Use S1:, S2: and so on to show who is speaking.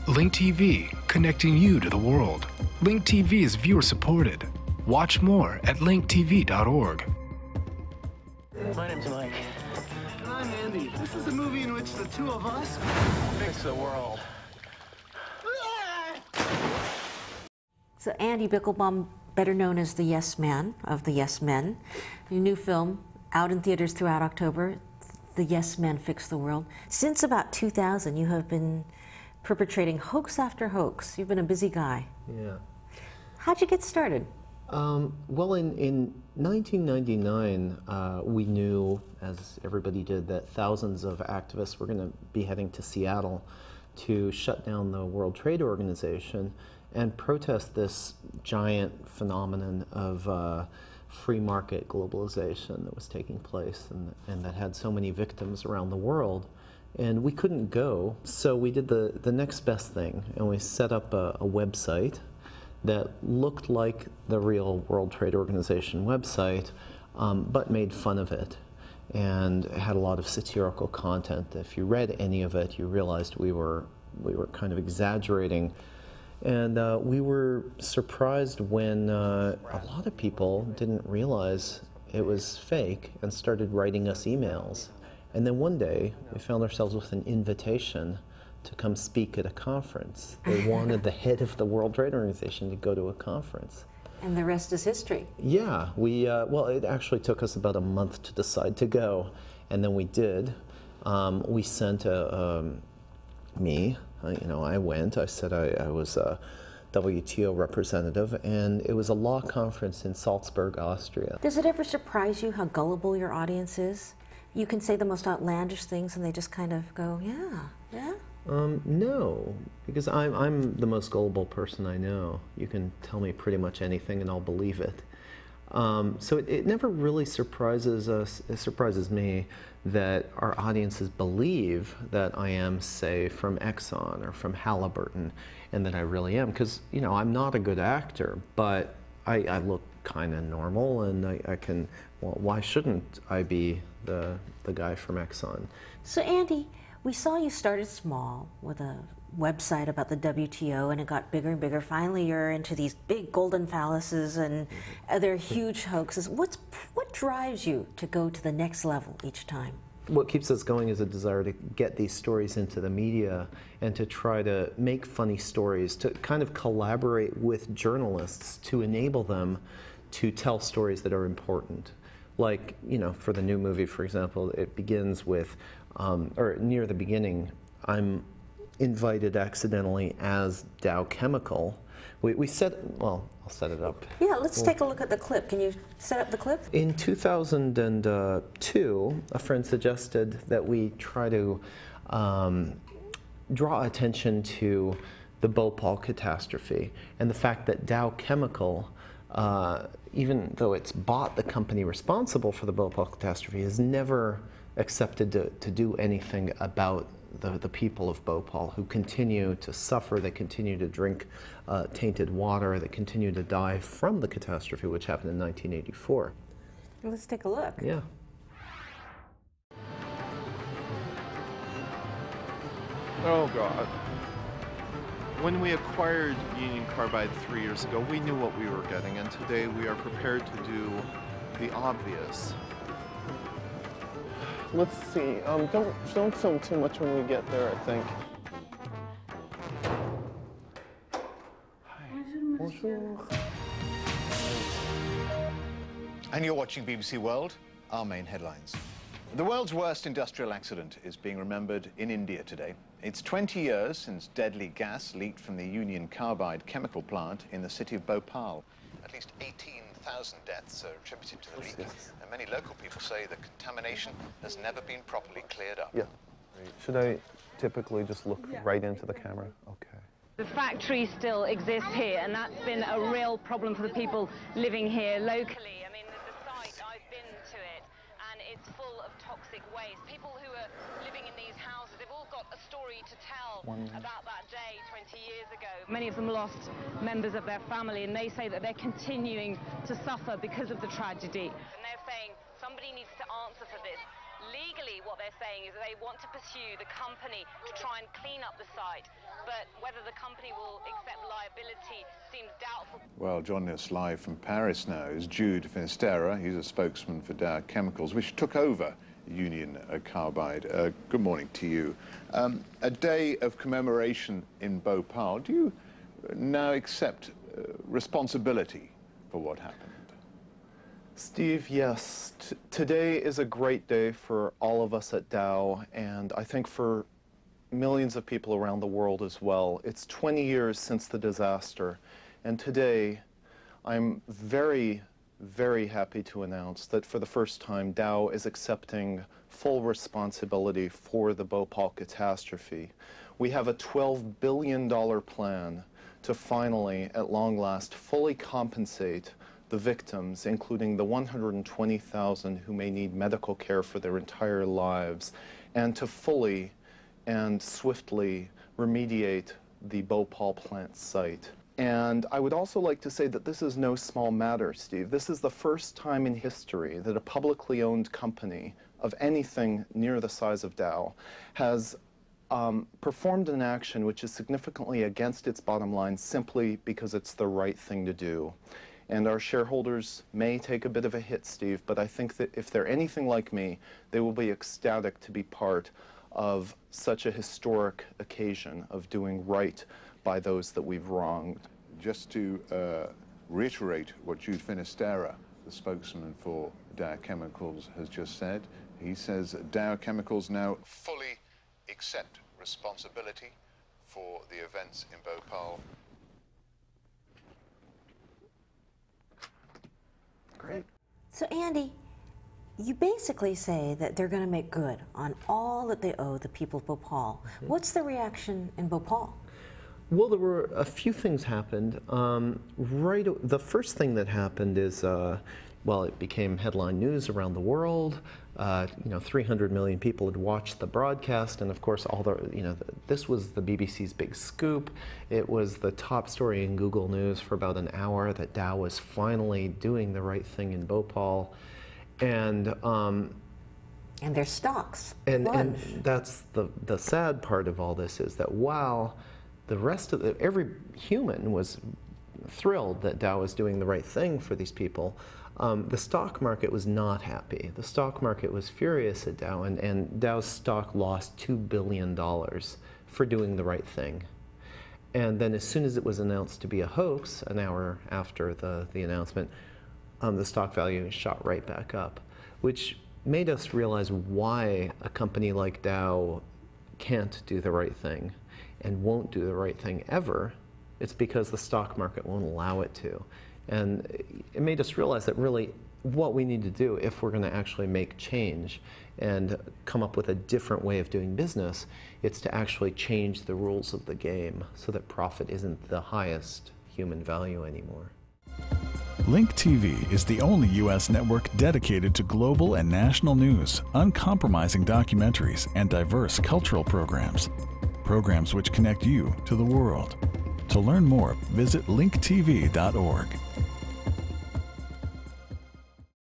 S1: Link TV, connecting you to the world. Link TV is viewer supported. Watch more at linktv.org.
S2: My name's Mike.
S3: And I'm Andy. This is a movie in which the two of us
S2: Fix the world.
S4: So Andy Bichlbaum, better known as the Yes Man of the Yes Men. Your new film, out in theaters throughout October, The Yes Men Fix the World. Since about 2000, you have been perpetrating hoax after hoax. You've been a busy guy.
S5: Yeah.
S4: How'd you get started?
S5: Well, in 1999, we knew, as everybody did, that thousands of activists were going to be heading to Seattle to shut down the World Trade Organization and protest this giant phenomenon of free market globalization that was taking place and that had so many victims around the world. And we couldn't go, so we did the next best thing, and we set up a website that looked like the real World Trade Organization website, but made fun of it, and had a lot of satirical content. If you read any of it, you realized we were kind of exaggerating. And we were surprised when a lot of people didn't realize it was fake and started writing us emails. And then one day, we found ourselves with an invitation to come speak at a conference. They wanted the head of the World Trade Organization to go to a conference.
S4: And the rest is history.
S5: Yeah, well, it actually took us about a month to decide to go, and then we did. We sent I went. I said I was a WTO representative, and it was a law conference in Salzburg, Austria.
S4: Does it ever surprise you how gullible your audience is? You can say the most outlandish things and they just kind of go, yeah?
S5: No, because I'm the most gullible person I know. You can tell me pretty much anything and I'll believe it. So it never really surprises us. It surprises me that our audiences believe that I am, say, from Exxon or from Halliburton, and that I really am. Because, I'm not a good actor, but I look kind of normal, and I can, well, why shouldn't I be the guy from Exxon?
S4: So Andy, we saw you started small with a website about the WTO, and it got bigger and bigger. Finally, you're into these big golden phalluses and other huge hoaxes. What drives you to go to the next level each time?
S5: What keeps us going is a desire to get these stories into the media and to try to make funny stories, to kind of collaborate with journalists to enable them to tell stories that are important. Like, for the new movie, for example, it begins with, or near the beginning, I'm invited accidentally as Dow Chemical. We set, well, I'll set it up.
S4: Yeah, let's take a look at the clip. Can you set up the clip?
S5: In 2002, a friend suggested that we try to draw attention to the Bhopal catastrophe and the fact that Dow Chemical, even though it's bought the company responsible for the Bhopal catastrophe, has never accepted to do anything about the people of Bhopal, who continue to suffer. They continue to drink tainted water. They continue to die from the catastrophe, which happened in 1984.
S4: Let's take a look.
S5: Yeah.
S6: Oh, God. When we acquired Union Carbide 3 years ago, we knew what we were getting, and today we are prepared to do the obvious.
S3: Let's see. Don't film too much when we get there, I think. Hi. Bonjour.
S7: And you're watching BBC World, our main headlines. The world's worst industrial accident is being remembered in India today. It's 20 years since deadly gas leaked from the Union Carbide chemical plant in the city of Bhopal. At least 18,000 deaths are attributed to the leak, and many local people say the contamination has never been properly cleared up.
S3: Yeah. Should I typically just look right into the camera? Okay.
S8: The factory still exists here, and that's been a real problem for the people living here locally. I mean, the site, I've been to it, and it's full of toxic waste. People who are living in these houses, they've all got a story to tell about that day 20 years ago. Many of them lost members of their family, and they say that they're continuing to suffer because of the tragedy. And they're saying somebody needs to answer for this. legally what they're saying is that they want to pursue the company to try and clean up the site, but whether the company will accept liability seems doubtful.
S7: Well, joining us live from Paris now is Jude Finisterra. He's a spokesman for Dow Chemicals, which took over Union Carbide. Good morning to you. A day of commemoration in Bhopal. Do you now accept responsibility for what happened?
S3: Steve, yes. Today is a great day for all of us at Dow, and I think for millions of people around the world as well. It's 20 years since the disaster, and today I'm very, very happy to announce that for the first time Dow is accepting full responsibility for the Bhopal catastrophe. We have a $12 billion plan to finally, at long last, fully compensate the victims, including the 120,000 who may need medical care for their entire lives, and to fully and swiftly remediate the Bhopal plant site. And I would also like to say that this is no small matter, Steve. This is the first time in history that a publicly owned company of anything near the size of Dow has performed an action which is significantly against its bottom line simply because it's the right thing to do. And our shareholders may take a bit of a hit, Steve, but I think that if they're anything like me, they will be ecstatic to be part of such a historic occasion of doing right by those that we've wronged.
S7: Just to reiterate what Jude Finisterra, the spokesman for Dow Chemicals, has just said, he says Dow Chemicals now fully accept responsibility for the events in Bhopal.
S3: Great.
S4: So Andy, you basically say that they're going to make good on all that they owe the people of Bhopal. What's the reaction in Bhopal?
S5: Well, there were a few things happened. The first thing that happened is, well, it became headline news around the world. 300 million people had watched the broadcast, and of course, this was the BBC's big scoop. It was the top story in Google News for about an hour that Dow was finally doing the right thing in Bhopal, and
S4: their stocks.
S5: And that's the sad part of all this, is that while the rest of every human was thrilled that Dow was doing the right thing for these people, the stock market was not happy. The stock market was furious at Dow, and Dow's stock lost $2 billion for doing the right thing. And then as soon as it was announced to be a hoax, an hour after the announcement, the stock value shot right back up, which made us realize why a company like Dow can't do the right thing and won't do the right thing ever. It's because the stock market won't allow it to. And it made us realize that really what we need to do if we're going to actually make change and come up with a different way of doing business, it's to actually change the rules of the game so that profit isn't the highest human value anymore.
S9: Link TV is the only U.S. network dedicated to global and national news, uncompromising documentaries, and diverse cultural programs. Programs which connect you to the world. To learn more, visit linktv.org.